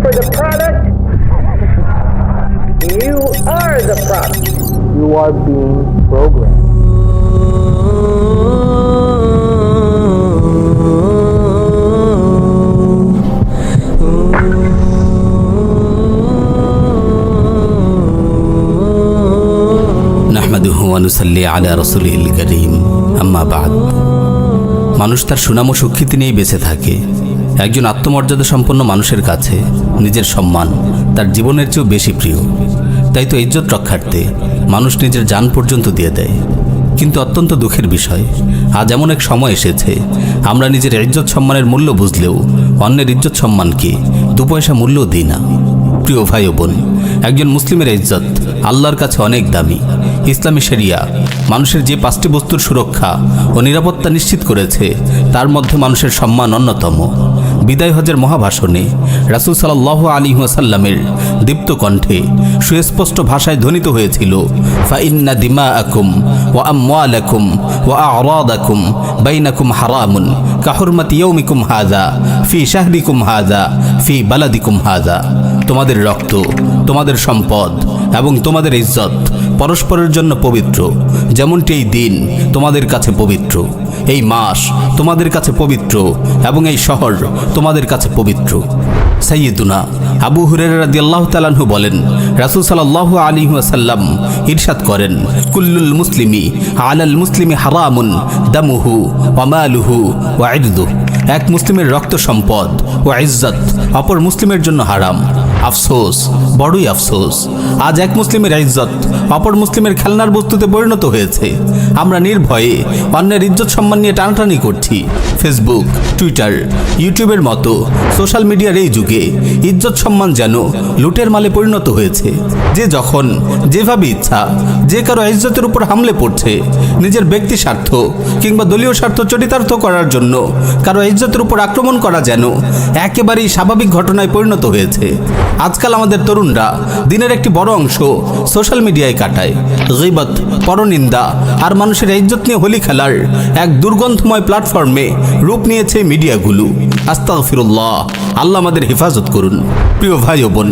for the product. You are the product. You are being programmed. নাহমাদুহু ওয়া নুসাল্লি আলা রাসূলিল কারীম, আম্মা বা'দ। মানুষ তার সুনাম ও সুখ্যাতি নিয়েই বেঁচে থাকে। একজন আত্মমর্যাদা সম্পন্ন মানুষের কাছে নিজের সম্মান তার জীবনের চেয়েও বেশি প্রিয়। তাই তো ইজ্জত রক্ষার্থে মানুষ নিজের জান পর্যন্ত দিয়ে দেয়। কিন্তু অত্যন্ত দুঃখের বিষয়, আজ এমন এক সময় এসেছে আমরা নিজের ইজ্জত সম্মানের মূল্য বুঝলেও অন্যের ইজ্জত সম্মানকে দু পয়সা মূল্যও দিই না। প্রিয় ভাই ও বোন, একজন মুসলিমের ইজ্জত আল্লাহর কাছে অনেক দামি। ইসলামী শরিয়া মানুষের যে 5টি বস্তুর সুরক্ষা ও নিরাপত্তা নিশ্চিত করেছে তার মধ্যে মানুষের সম্মান অন্যতম। বিদায় হজের মহাভাষণে রাসূল সাল্লাল্লাহু আলাইহি ওয়াসাল্লামের দীপ্ত কণ্ঠে সুস্পষ্ট ভাষায় ধ্বনিত হয়েছিল, ফাইন্না দিমাআকুম ওয়া আমওয়ালাকুম ওয়া আ'রাদাকুম বাইনাকুম হারামুন কাহুরমাতি ইয়াউমিকুম হাযা ফি শাহরিকুম হাযা ফি বালাদিকুম হাযা। তোমাদের রক্ত, তোমাদের সম্পদ এবং তোমাদের ইজ্জত পরস্পরের জন্য পবিত্র, যেমনটি এই দিন তোমাদের কাছে পবিত্র। এই মাস তোমাদের কাছে পবিত্র এবং এই শহর তোমাদের কাছে পবিত্র। সাইয়্যিদুনা আবু হুরায়রা রাদিয়াল্লাহু তাআলা আনহু বলেন, রাসূল সাল্লাল্লাহু আলাইহি ওয়াসাল্লাম ইরশাদ করেন, কুল্লুল মুসলিমি আলাল মুসলিমি হারামুন দামুহু ওয়া মালুহু ওয়া ইরদুহু। এক মুসলিমের রক্ত, সম্পদ ও ইজ্জত অপর মুসলিমের জন্য হারাম। আফসোস, বড়ই আফসোস, আজ এক মুসলিমের ইজ্জত অপর মুসলিমের খেলনার বস্তুতে পরিণত হয়েছে। আমরা নির্ভয়ে অন্যের ইজ্জত সম্মান নিয়ে টানাটানি করছি। ফেসবুক, টুইটার, ইউটিউবের মতো সোশ্যাল মিডিয়ার এই যুগে ইজ্জত সম্মান যেন লুটের মালে পরিণত হয়েছে। যে যখন যেভাবে ইচ্ছা যে কারো ইজ্জতের উপর হামলে পড়ছে, নিজের ব্যক্তি স্বার্থ কিংবা দলীয় স্বার্থ চরিতার্থ করার জন্য কারো ইজ্জতের উপর আক্রমণ করা যেন একেবারেই স্বাভাবিক ঘটনায় পরিণত হয়েছে। আজকাল আমাদের তরুণরা দিনের একটি বড় অংশ সোশ্যাল মিডিয়ায় কাটায়। গীবত, পরনিন্দা আর মানুষের ইজ্জত নিয়ে হোলি খেলার এক দুর্গন্ধময় প্ল্যাটফর্মে রূপ নিয়েছে মিডিয়াগুলো। আস্তাগফিরুল্লাহ, আল্লাহ আমাদের হেফাজত করুন। প্রিয় ভাই ও বোন,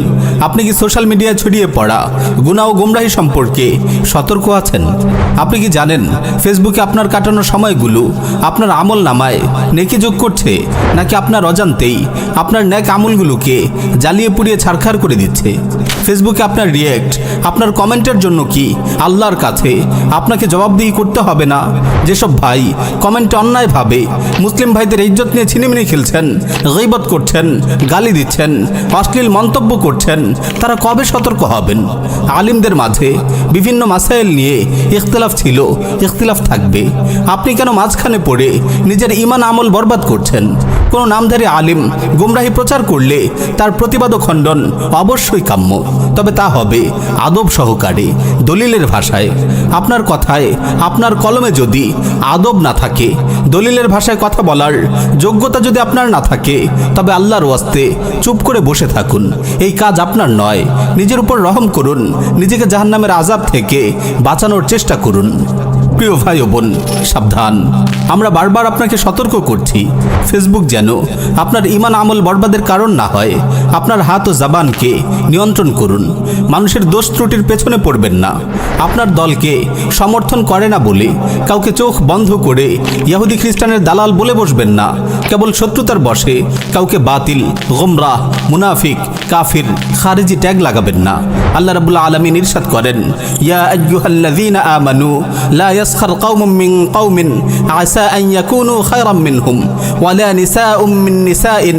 আপনি কি সোশ্যাল মিডিয়ায় ছড়িয়ে পড়া গুনাহ ও গোমরাহি সম্পর্কে সতর্ক আছেন? আপনি কি জানেন ফেসবুকে আপনার কাটানোর সময়গুলো আপনার আমল নামায় নেকি যোগ করছে, নাকি আপনার অজান্তেই আপনার নেক আমলগুলোকে জ্বালিয়ে পুড়িয়ে ছারখার করে দিচ্ছে? ফেসবুকে আপনার রিয়েক্ট, আপনার কমেন্টের জন্য কি আল্লাহর কাছে আপনাকে জবাবদিহি করতে হবে না? যেসব ভাই কমেন্টে অন্যায়ভাবে মুসলিম ভাইদের ইজ্জত নিয়ে ছিনিমিনি খেলছেন, গীবত করছেন, গালি দিচ্ছেন, অশ্লীল মন্তব্য করছেন, তারা কবে সতর্ক হবেন? আলিমদের মাঝে বিভিন্ন মাসাইল নিয়ে ইখতিলাফ ছিল, ইখতিলাফ থাকবে। আপনি কেন মাঝখানে পড়ে নিজের ঈমান আমল বরবাদ করছেন? কোনো নামধারী আলিম গুমরাহি প্রচার করলে তার প্রতিবাদ ও খণ্ডন অবশ্যই কাম্য, তবে তা হবে আদব সহকারে, দলিলের ভাষায়। আপনার কথায়, আপনার কলমে যদি আদব না থাকে, দলিলের ভাষায় কথা বলার যোগ্যতা যদি আপনার না থাকে, তবে আল্লাহর ওয়াস্তে চুপ করে বসে থাকুন। এই কাজ আপনার নয়। নিজের উপর রহম করুন, নিজেকে জাহান্নামের আযাব থেকে বাঁচানোর চেষ্টা করুন। প্রিয় ভাই ও বোন, সাবধান, আমরা বারবার আপনাকে সতর্ক করছি। ফেসবুক যেন আপনার ঈমান আমল বরবাদের কারণ না হয়। আপনার হাত ও জবানকে নিয়ন্ত্রণ করুন। মানুষের দোষ ত্রুটির পেছনে পড়বেন না। আপনার দলকে সমর্থন করে না বলে কাউকে চোখ বন্ধ করে ইহুদি খ্রিস্টানের দালাল বলে বসবেন না। কেবল শত্রুতার বশে কাউকে বাতিল, গোমরাহ, মুনাফিক, কাফির, খারিজি ট্যাগ লাগাবেন না। আল্লাহ রাব্বুল আলামিন ইরশাদ করেন, ইয়া আইয়ুহাল্লাযীনা আমানু লা ইয়াসখার কওমুম মিন কওমিন আসা আন ইয়াকুনু খায়রাম মিনহুম ওয়া লা নিসাউম মিন নিসাইন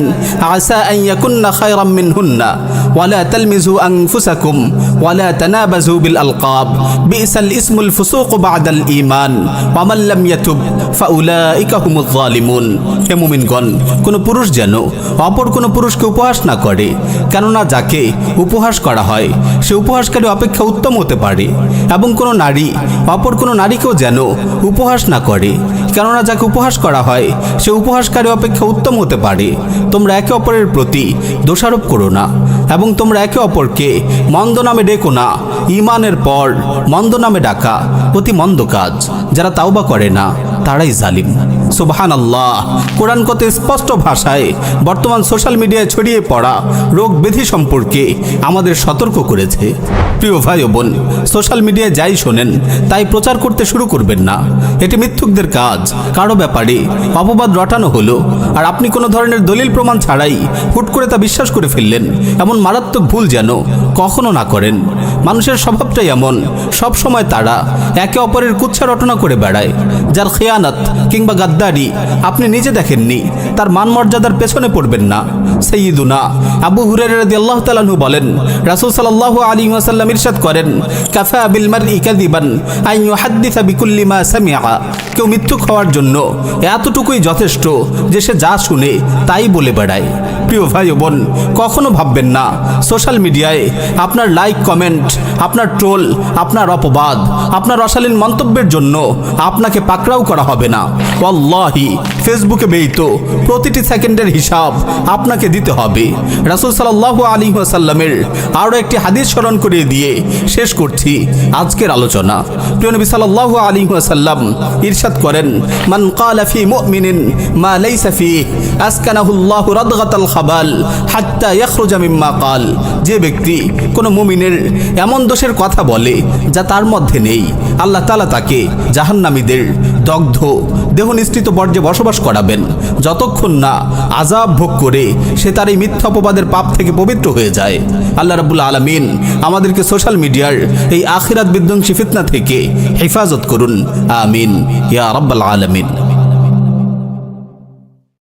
আসা আন ইয়াকুননা খায়রাম মিনহুন্না ওয়া লা তালমিজু আনফুসাকুম ওয়া লা তানাবাজু বিল আলকাব বিসাল ইসমুল ফুসুক বা'দাল ঈমান ওয়া মান লাম ইয়াতুব ফাউলাইকা হুমুয যালিমুন। হে মুমিনগণ, কোন পুরুষ যেন অপর কোন পুরুষকে উপহাস না করে, কেননা যাকে উপহাস করা হয় সে উপহাসকারী অপেক্ষা উত্তম হতে পারে। এবং কোনো নারী অপর কোনো নারীকেও যেন উপহাস না করে, কেননা যাকে উপহাস করা হয় সে উপহাসকারী অপেক্ষা উত্তম হতে পারে। তোমরা একে অপরের প্রতি দোষারোপ করো না এবং তোমরা একে অপরকে মন্দ নামে ডেকো না। ঈমানের পর মন্দ নামে ডাকা অতি মন্দ কাজ। যারা তাওবা করে না তারাই জালিম। সুবহানাল্লাহ। কোরআন কত স্পষ্ট ভাষায় বর্তমান সোশ্যাল মিডিয়ায় ছড়িয়ে পড়া রোগ ব্যাধি সম্পর্কে আমাদের সতর্ক করেছে। প্রিয় ভাই ও বোন, সোশ্যাল মিডিয়ায় যাই শোনেন তাই প্রচার করতে শুরু করবেন না। এটি মিথ্যুকদের কাজ। কারো ব্যাপারে অপবাদ রটানো হলো আর আপনি কোনো ধরনের দলিল প্রমাণ ছাড়াই হুট করে তা বিশ্বাস করে ফেললেন, এমন মারাত্মক ভুল যেন কখনো না করেন। মানুষের স্বভাবটাই এমন, সব সময় তারা একে অপরের কুৎসা রটনা করে বেড়ায়। যার খেয়ানত কিংবা গাদ্দারি আপনি নিজে দেখেননি, তার মান মর্যাদার পেছনে পড়বেন না। সাইয়্যিদুনা আবু হুরায়রা রাদিয়াল্লাহু তাআলা আনহু বলেন, রাসূল সাল্লাল্লাহু আলাইহি ওয়াসাল্লাম ইরশাদ করেন, কাফা বিল মারই কাযিবান আন ইউহাদ্দিসা বিকুল্লি মা সামিআ। কেউ মিথ্যুক হওয়ার জন্য এতটুকুই যথেষ্ট যে সে যা শুনে তাই বলে বেড়ায়। প্রিয় ভাই ও বোন, কখনো ভাববেন না সোশ্যাল মিডিয়ায় আপনার লাইক, কমেন্ট, আপনার ট্রোল, আপনার অপবাদ, আপনার অশালীন মন্তব্যের জন্য আপনাকে পাকড়াও করা হবে না। ওয়াল্লাহি ফেসবুকে ব্যয়িত প্রতিটি সেকেন্ডের হিসাব আপনাকে দিতে হবে। রাসূল সাল্লাল্লাহু আলাইহি ওয়াসাল্লামের আরও একটি হাদিস স্মরণ করিয়ে দিয়ে শেষ করছি আজকের আলোচনা। প্রিয় নবী সাল্লাল্লাহু আলাইহি ওয়াসাল্লাম ইরশাদ করেন, মান ক্বালা ফি মুমিনিন মা লাইসা ফিহি আসকানাহুল্লাহু রাদগাতাল খাবাল হাত্তা ইয়াখরুজা মিম্মা ক্বাল। যে ব্যক্তি কোনো মুমিনের এমন দোষের কথা বলে যা তার মধ্যে নেই, আল্লাহ তাআলা তাকে জাহান্নামীদের দগ্ধ দেহ নিঃসৃত বর্জ্যে বসবাস করাবেন যতক্ষণ না আযাব ভোগ করে সে তার এই মিথ্যা অপবাদের পাপ থেকে পবিত্র হয়ে যায়। আল্লাহ রাব্বুল আলামিন আমাদেরকে সোশ্যাল মিডিয়ার এই আখিরাত বিধ্বংসী ফিতনা থেকে হেফাজত করুন। আমিন ইয়া রাব্বাল আলামিন।